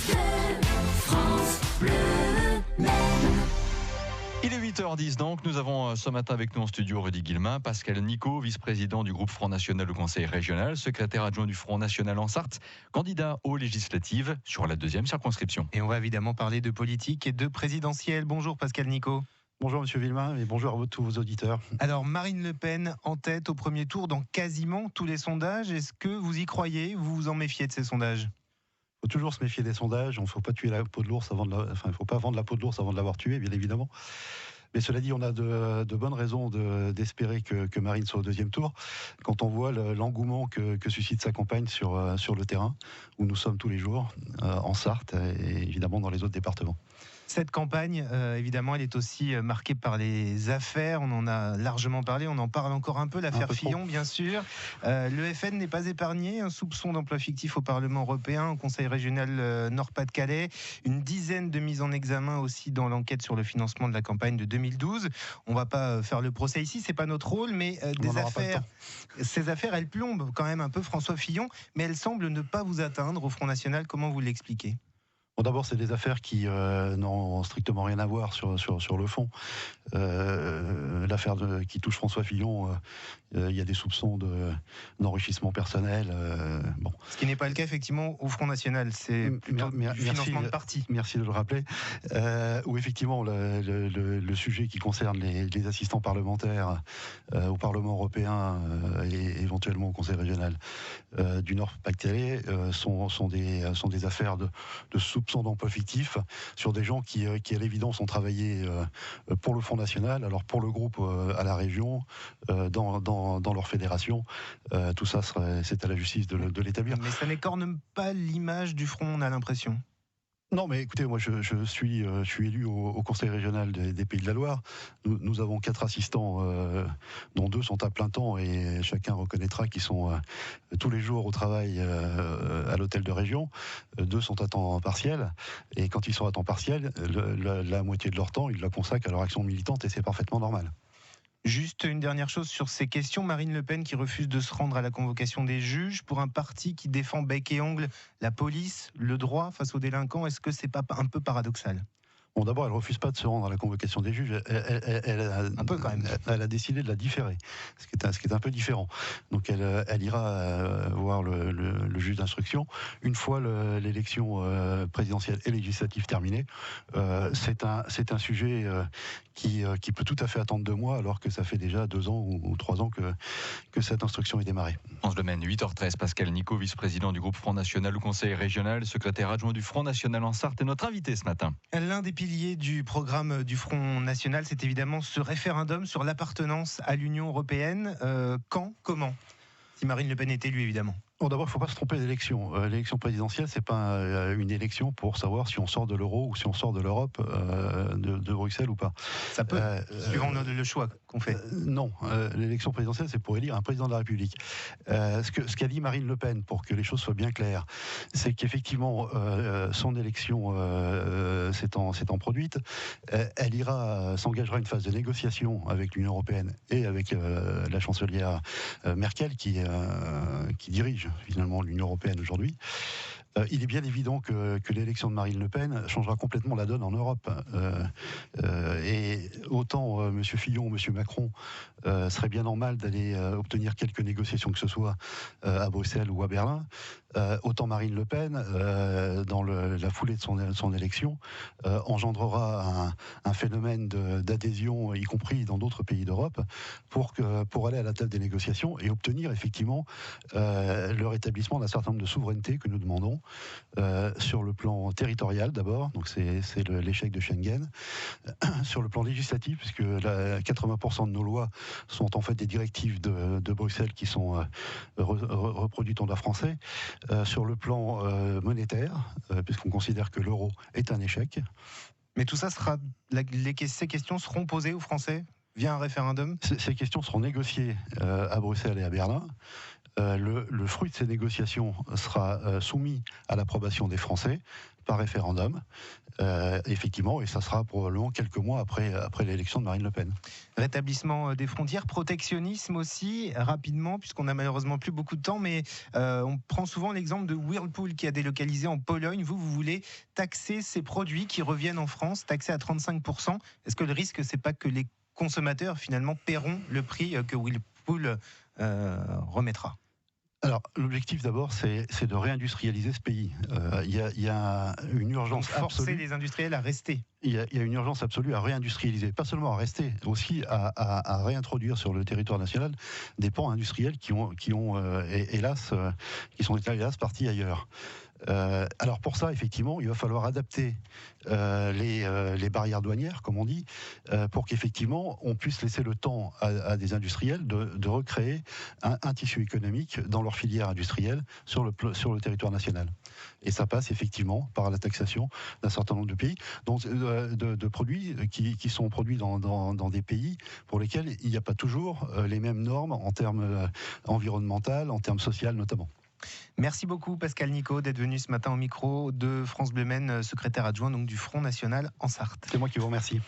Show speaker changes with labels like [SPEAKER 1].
[SPEAKER 1] France Bleu Maine.
[SPEAKER 2] Il est 8h10 donc, nous avons ce matin avec nous en studio Rudy Guillemin, Pascal Nicot, vice-président du groupe Front National au Conseil Régional, secrétaire adjoint du Front National en Sarthe, candidat aux législatives sur la 2e circonscription.
[SPEAKER 3] Et on va évidemment parler de politique et de présidentielle. Bonjour Pascal Nicot.
[SPEAKER 4] Bonjour Monsieur Villemain et bonjour à tous vos auditeurs.
[SPEAKER 3] Alors Marine Le Pen en tête au premier tour dans quasiment tous les sondages. Est-ce que vous y croyez? Vous vous en méfiez de ces sondages?
[SPEAKER 4] Il faut toujours se méfier des sondages. Il ne faut pas tuer la peau de l'ours il faut pas vendre la peau de l'ours avant de l'avoir tué, bien évidemment. Mais cela dit, on a de bonnes raisons d'espérer que Marine soit au deuxième tour. Quand on voit l'engouement que suscite sa campagne sur le terrain, où nous sommes tous les jours, en Sarthe et évidemment dans les autres départements.
[SPEAKER 3] Cette campagne, évidemment, elle est aussi marquée par les affaires. On en a largement parlé, on en parle encore un peu. L'affaire Fillon, bien sûr. Le FN n'est pas épargné. Un soupçon d'emploi fictif au Parlement européen, au Conseil régional Nord-Pas-de-Calais. Une dizaine de mises en examen aussi dans l'enquête sur le financement de la campagne de 2012. On ne va pas faire le procès ici, c'est pas notre rôle, mais ces affaires, elles plombent quand même un peu François Fillon, mais elles semblent ne pas vous atteindre au Front National. Comment vous l'expliquez ?
[SPEAKER 4] Bon, d'abord, c'est des affaires qui n'ont strictement rien à voir sur le fond. L'affaire qui touche François Fillon, il y a des soupçons d'enrichissement personnel. Bon.
[SPEAKER 3] Ce qui n'est pas le cas, effectivement, au Front National. C'est plutôt du financement de parti.
[SPEAKER 4] Merci de le rappeler. Où effectivement, le sujet qui concerne les assistants parlementaires au Parlement européen et éventuellement au Conseil régional du Nord-Pas-de-Calais sont des affaires de soupçons d'emploi fictif sur des gens qui à l'évidence ont travaillé pour le Front National, alors pour le groupe à la région, dans leur fédération. Tout ça, c'est à la justice de l'établir.
[SPEAKER 3] Mais ça n'écorne pas l'image du Front, on a l'impression.
[SPEAKER 4] Non, mais écoutez, moi je suis élu au Conseil régional des Pays de la Loire. Nous avons 4 assistants, dont 2 sont à plein temps, et chacun reconnaîtra qu'ils sont tous les jours au travail à l'hôtel de région. 2 sont à temps partiel, et quand ils sont à temps partiel, la moitié de leur temps, ils la consacrent à leur action militante, et c'est parfaitement normal.
[SPEAKER 3] Juste une dernière chose sur ces questions. Marine Le Pen qui refuse de se rendre à la convocation des juges pour un parti qui défend bec et ongle la police, le droit face aux délinquants. Est-ce que c'est pas un peu paradoxal ?
[SPEAKER 4] Bon, d'abord, elle refuse pas de se rendre à la convocation des juges.
[SPEAKER 3] Un peu quand même.
[SPEAKER 4] Elle a décidé de la différer, ce qui est un peu différent. Donc, elle ira voir le juge d'instruction une fois l'élection présidentielle et législative terminée. C'est un sujet qui peut tout à fait attendre 2 mois, alors que ça fait déjà 2 ans ou 3 ans que cette instruction est démarrée.
[SPEAKER 2] France Bleu Maine, 8h13, Pascal Nicot, vice-président du groupe Front National au Conseil régional, secrétaire adjoint du Front National en Sarthe, est notre invité ce matin.
[SPEAKER 3] L'un des piliers du programme du Front National, c'est évidemment ce référendum sur l'appartenance à l'Union européenne. Quand ? Comment ? Si Marine Le Pen est élue, évidemment.
[SPEAKER 4] Bon, d'abord, il ne faut pas se tromper d'élection. L'élection présidentielle, c'est pas une élection pour savoir si on sort de l'euro ou si on sort de l'Europe, de Bruxelles ou pas.
[SPEAKER 3] Ça peut, suivant le choix qu'on fait.
[SPEAKER 4] Non, l'élection présidentielle, c'est pour élire un président de la République. Ce qu'a dit Marine Le Pen, pour que les choses soient bien claires, c'est qu'effectivement, son élection s'étant produite, elle s'engagera une phase de négociation avec l'Union européenne et avec la chancelière Merkel, qui dirige finalement l'Union européenne aujourd'hui. Il est bien évident que l'élection de Marine Le Pen changera complètement la donne en Europe. Et autant M. Fillon ou M. Macron serait bien normal d'aller obtenir quelques négociations que ce soit à Bruxelles ou à Berlin, autant Marine Le Pen, dans la foulée de son élection, engendrera un phénomène d'adhésion, y compris dans d'autres pays d'Europe, pour aller à la table des négociations et obtenir effectivement le rétablissement d'un certain nombre de souverainetés que nous demandons. Sur le plan territorial d'abord, donc c'est l'échec de Schengen. Sur le plan législatif, puisque 80% de nos lois sont en fait des directives de Bruxelles qui sont reproduites en droit français. Sur le plan monétaire, puisqu'on considère que l'euro est un échec.
[SPEAKER 3] Mais tout ça ces questions seront posées aux Français via un référendum ?
[SPEAKER 4] Ces questions seront négociées à Bruxelles et à Berlin. Le fruit de ces négociations sera soumis à l'approbation des Français par référendum, effectivement, et ça sera probablement quelques mois après l'élection de Marine Le Pen.
[SPEAKER 3] Rétablissement des frontières, protectionnisme aussi, rapidement, puisqu'on a malheureusement plus beaucoup de temps, mais on prend souvent l'exemple de Whirlpool qui a délocalisé en Pologne. Vous voulez taxer ces produits qui reviennent en France, taxer à 35%. Est-ce que le risque, c'est pas que les consommateurs, finalement, paieront le prix que Whirlpool remettra ?
[SPEAKER 4] Alors, l'objectif d'abord, c'est de réindustrialiser ce pays. Il y a une urgence
[SPEAKER 3] forcer
[SPEAKER 4] absolue.
[SPEAKER 3] les industriels à rester.
[SPEAKER 4] Il y a une urgence absolue à réindustrialiser, pas seulement à rester, aussi à réintroduire sur le territoire national des pans industriels qui sont hélas partis ailleurs. Alors pour ça, effectivement, il va falloir adapter les barrières douanières, comme on dit, pour qu'effectivement on puisse laisser le temps à des industriels de recréer un tissu économique dans leur filière industrielle sur le territoire national. Et ça passe effectivement par la taxation d'un certain nombre de pays, donc de produits qui sont produits dans des pays pour lesquels il n'y a pas toujours les mêmes normes en termes environnementaux, en termes sociaux notamment.
[SPEAKER 3] Merci beaucoup Pascal Nicot d'être venu ce matin au micro de France Bleu Maine, secrétaire adjoint donc du Front National en Sarthe.
[SPEAKER 4] C'est moi qui vous remercie.